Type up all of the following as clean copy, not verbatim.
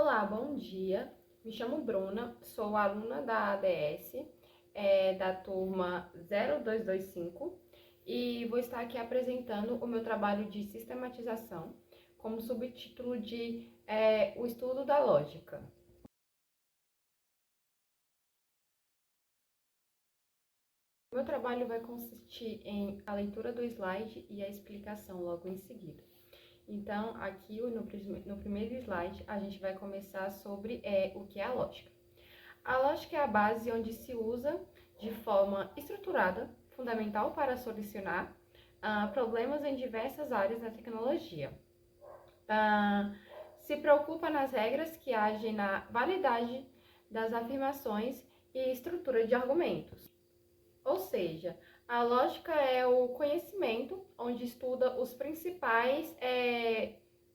Olá, bom dia. Me chamo Bruna, sou aluna da ADS, da turma 0225 e vou estar aqui apresentando o meu trabalho de sistematização como subtítulo de O Estudo da Lógica. O meu trabalho vai consistir em a leitura do slide e a explicação logo em seguida. Então, aqui no primeiro slide, a gente vai começar sobre o que é a lógica. A lógica é a base onde se usa de forma estruturada, fundamental para solucionar problemas em diversas áreas da tecnologia. Se preocupa nas regras que agem na validade das afirmações e estrutura de argumentos. Ou seja, a lógica é o conhecimento onde estuda os principais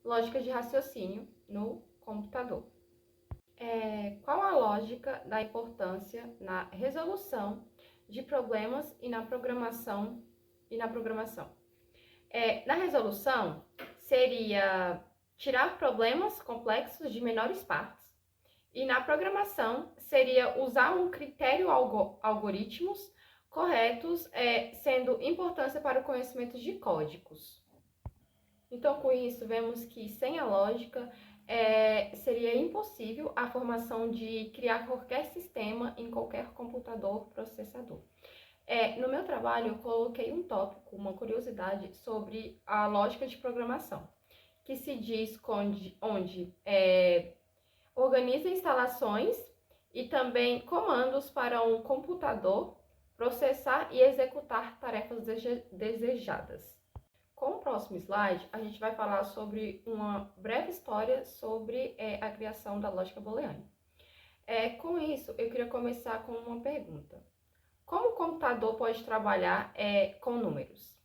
lógicas de raciocínio no computador. Qual a lógica da importância na resolução de problemas e na programação? Na resolução, seria tirar problemas complexos de menores partes. E na programação, seria usar um critério algoritmos corretos, sendo importância para o conhecimento de códigos. Então, com isso, vemos que sem a lógica, seria impossível a formação de criar qualquer sistema em qualquer computador processador. No meu trabalho, eu coloquei um tópico, uma curiosidade sobre a lógica de programação, que se diz onde organiza instalações e também comandos para um computador processar e executar tarefas desejadas. Com o próximo slide, a gente vai falar sobre uma breve história sobre a criação da lógica booleana. Com isso, eu queria começar com uma pergunta. Como o computador pode trabalhar com números?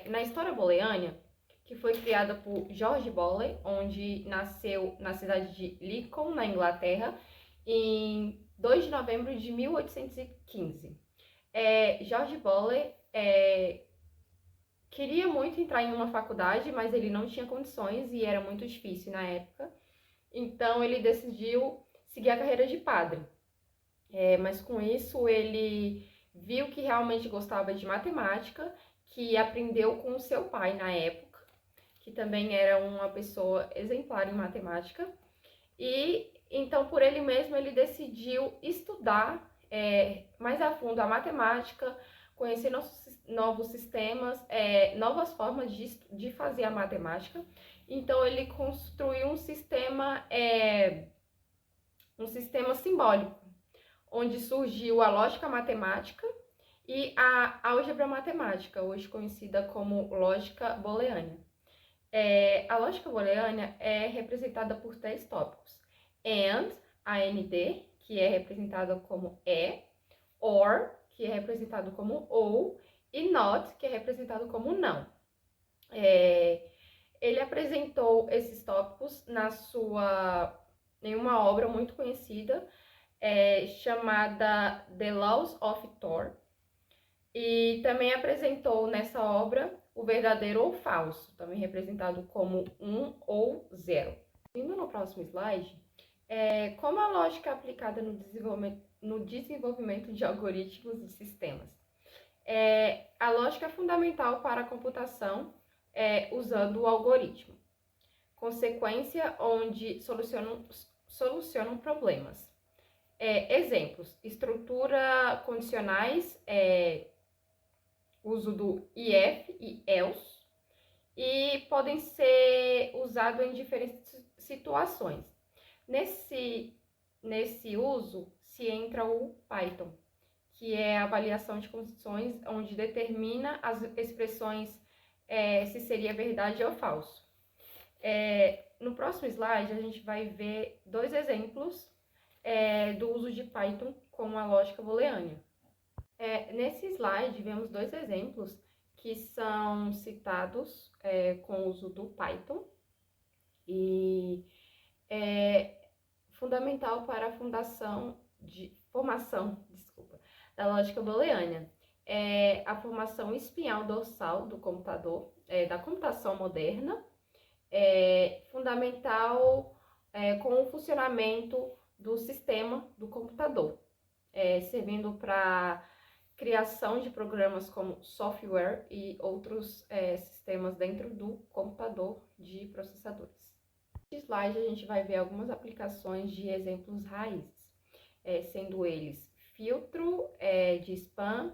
Na história booleana, que foi criada por George Boole, onde nasceu na cidade de Lincoln, na Inglaterra, em 2 de novembro de 1815. George Boole queria muito entrar em uma faculdade, mas ele não tinha condições e era muito difícil na época. Então, ele decidiu seguir a carreira de padre. Mas com isso, ele viu que realmente gostava de matemática, que aprendeu com o seu pai na época, que também era uma pessoa exemplar em matemática. E então, por ele mesmo, ele decidiu estudar mais a fundo a matemática, conhecer novos sistemas, novas formas de fazer a matemática. Então, ele construiu um sistema simbólico, onde surgiu a lógica matemática e a álgebra matemática, hoje conhecida como lógica booleana. A lógica booleana é representada por 3 tópicos: AND, que é representado como OR, que é representado como OU, e NOT, que é representado como não. Ele apresentou esses tópicos em uma obra muito conhecida, chamada The Laws of Thor, e também apresentou nessa obra o verdadeiro ou falso, também representado como 1 ou 0. Indo no próximo slide, como a lógica é aplicada no desenvolvimento de algoritmos e sistemas. A lógica é fundamental para a computação usando o algoritmo. Consequência onde solucionam problemas. Exemplos: estrutura condicionais, uso do if e else, e podem ser usados em diferentes situações. Nesse uso se entra o Python, que é a avaliação de condições, onde determina as expressões se seria verdade ou falso. No próximo slide, a gente vai ver 2 exemplos do uso de Python com a lógica booleana. Nesse slide, vemos 2 exemplos que são citados com o uso do Python e fundamental para a formação da lógica booleana. A formação espinhal dorsal do computador, da computação moderna, fundamental com o funcionamento do sistema do computador, servindo para criação de programas como software e outros sistemas dentro do computador de processadores. Neste slide a gente vai ver algumas aplicações de exemplos raízes, sendo eles filtro de spam,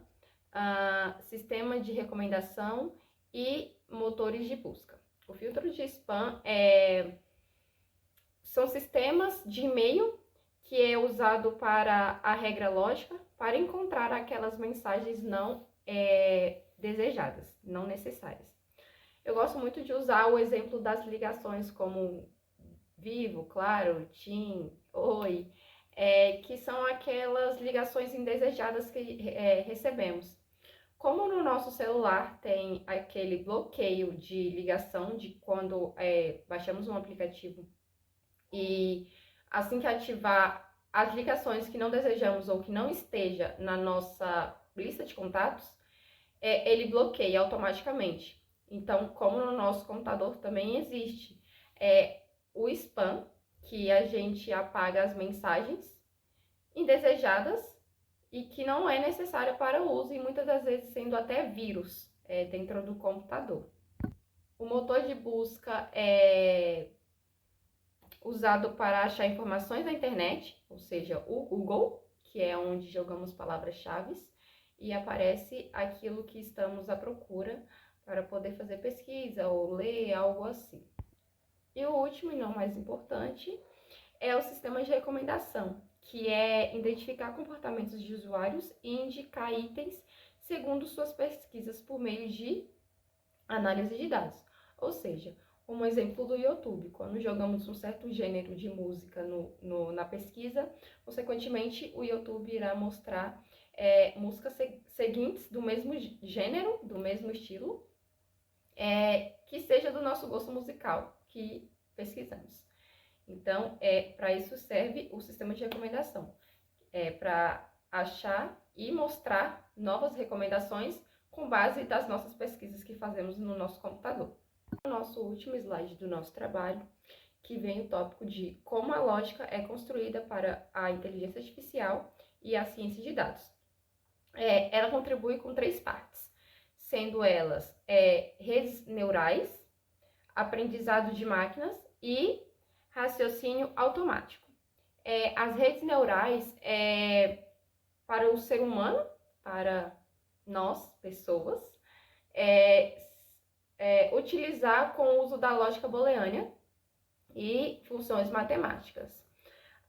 sistema de recomendação e motores de busca. O filtro de spam são sistemas de e-mail que é usado para a regra lógica para encontrar aquelas mensagens não desejadas, não necessárias. Eu gosto muito de usar o exemplo das ligações como Vivo, Claro, TIM, Oi, que são aquelas ligações indesejadas que recebemos. Como no nosso celular tem aquele bloqueio de ligação de quando baixamos um aplicativo e assim que ativar as ligações que não desejamos ou que não esteja na nossa lista de contatos, ele bloqueia automaticamente. Então, como no nosso computador também existe o spam, que a gente apaga as mensagens indesejadas e que não é necessária para o uso e muitas das vezes sendo até vírus dentro do computador. O motor de busca é usado para achar informações na internet, ou seja, o Google, que é onde jogamos palavras-chave e aparece aquilo que estamos à procura para poder fazer pesquisa ou ler, algo assim. E o último e não mais importante é o sistema de recomendação, que é identificar comportamentos de usuários e indicar itens segundo suas pesquisas por meio de análise de dados. Ou seja, um exemplo do YouTube, quando jogamos um certo gênero de música na pesquisa, consequentemente o YouTube irá mostrar músicas seguintes do mesmo gênero, do mesmo estilo, que seja do nosso gosto musical que pesquisamos. Então, para isso serve o sistema de recomendação, para achar e mostrar novas recomendações com base das nossas pesquisas que fazemos no nosso computador. O nosso último slide do nosso trabalho, que vem o tópico de como a lógica é construída para a inteligência artificial e a ciência de dados. Ela contribui com 3 partes, sendo elas redes neurais, aprendizado de máquinas e raciocínio automático. As redes neurais, para o ser humano, para nós, pessoas, utilizar com o uso da lógica booleana e funções matemáticas.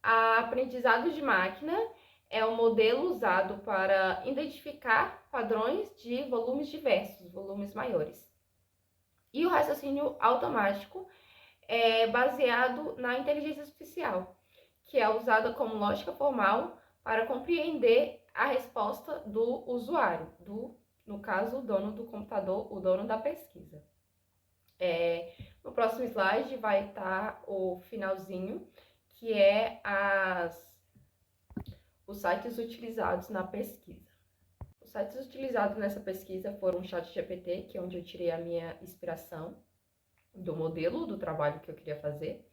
A aprendizado de máquina é um modelo usado para identificar padrões de volumes diversos, volumes maiores. E o raciocínio automático é baseado na inteligência artificial, que é usada como lógica formal para compreender a resposta do usuário, no caso, o dono do computador, o dono da pesquisa. No próximo slide vai estar o finalzinho, que é os sites utilizados na pesquisa. Os sites utilizados nessa pesquisa foram o ChatGPT, que é onde eu tirei a minha inspiração do modelo do trabalho que eu queria fazer.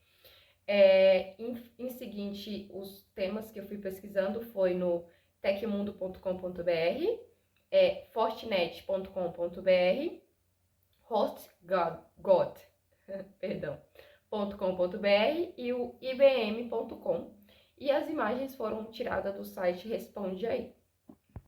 Em seguinte, os temas que eu fui pesquisando foi no tecmundo.com.br, fortinet.com.br, hostgod.com.br e o ibm.com. E as imagens foram tiradas do site Responde Aí.